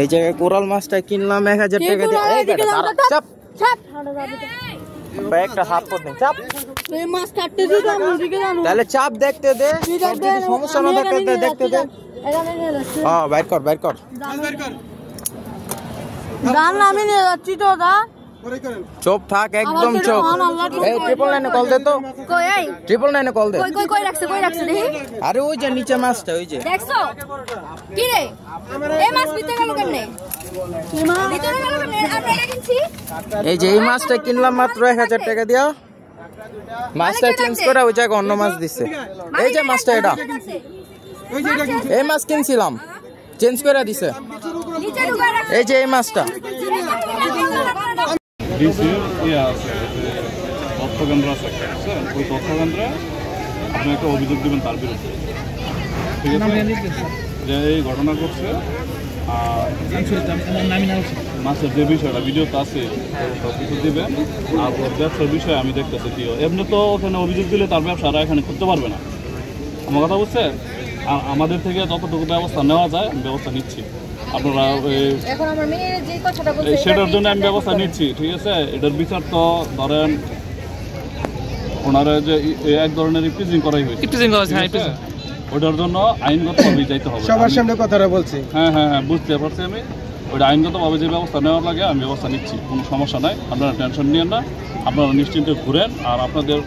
এই জায়গায় কোরাল মাছটা কিনলাম 1000 টাকা দিয়ে। এই বেটা চাপ চাপ ব্যাগটা হাত পড় নেই চাপ। এই মাছ কাটতে দিই তো মুদিকে জানো। তাহলে চাপ দেখতে দে, যদি সমস্যা না থাকে দেখতে দে। হ্যাঁ বাইর কর বাইর কর দান আমি নিয়ে যাচ্ছি তো দা। চুপ থাক একদম চুপ। এই 999 কল দে তো। কই এই 999 কল দে। কই রাখছে দেখি। আরে ওই যে নিচে মাছটা ওই যে দেখছো কি রে এই মাছ ভিতরে গেল কেমনে? এই মাছ ভিতরে গেল কেমনে? আমরা এটা কিনছি। এই যে এই মাছটা কিনলাম মাত্র 1000 টাকা দিয়া। মাছটা চেঞ্জ করে ওই জায়গায় অন্য মাছ দিছে। এই যে মাছটা এটা এই মাছ কিনছিলাম চেঞ্জ করে দিছে। এই যে এই মাছটা তথ্যকেন্দ্র আছে, ওই তথ্যকেন্দ্রে আপনি একটা অভিযোগ দেবেন তার বিরুদ্ধে, ঠিক আছে? যে এই ঘটনা ঘটছে মাছের যে বিষয়টা ভিডিও তো আছে সব কিছু দেবেন। আর ওর ব্যবসার বিষয়ে আমি দেখতেছি কি এমনি তো ওখানে অভিযোগ দিলে তার ব্যবসাটা এখানে করতে পারবে না। আমার কথা বুঝছে? আর আমাদের থেকে যতটুকু ব্যবস্থা নেওয়া যায় আমি ব্যবস্থা নিচ্ছি। আপনারা সেটার জন্য আমি ব্যবস্থা নিচ্ছি, ঠিক আছে? এটার বিচার তো ধরেন ওনারা যে এক ধরনের ইপটিজিং করাই হয়েছে, ওটার জন্য আইনগতভাবে যাইতে হবে। সবার সামনে কথাটা বলছি। হ্যাঁ হ্যাঁ হ্যাঁ বুঝতে পারছি আমি। ওইটা আইনগতভাবে যে ব্যবস্থা নেওয়ার লাগে আমি ব্যবস্থা নিচ্ছি, কোনো সমস্যা নাই। আপনারা টেনশন নিয়েন না, আপনারা নিশ্চিন্তে ঘুরেন। আর আপনাদের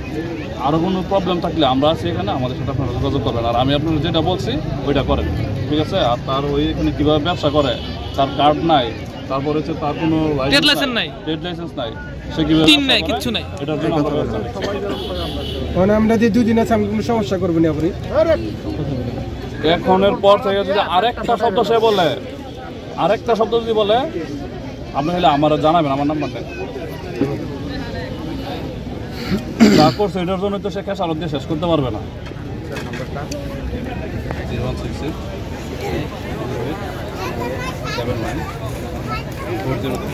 আরও কোনো প্রবলেম থাকলে আমরা আছি এখানে, আমাদের সাথে আপনারা যোগাযোগ করবেন। আর আমি আপনাদের যেটা বলছি ওইটা করেন, ঠিক আছে? আর তার ওই এখানে কীভাবে ব্যবসা করে, তার কার্ড নাই, তারপরে হচ্ছে তার কোনো ট্রেড লাইসেন্স নাই, সে কীভাবে কিছু নাই, এটার জন্য আমরা ব্যবস্থা নিচ্ছি। আমরা যে দুদিন আছে আমি কোনো সমস্যা করবো না। আপনি এখনের পর থেকে যদি আরেকটা শব্দ সে বলে, আরেকটা শব্দ যদি বলে, আপনি হলে আমার জানাবেন, আমার নাম্বারটা যা করছে এটার জন্য তো সে খেসারত দিয়ে শেষ করতে পারবে না। 0166 79 40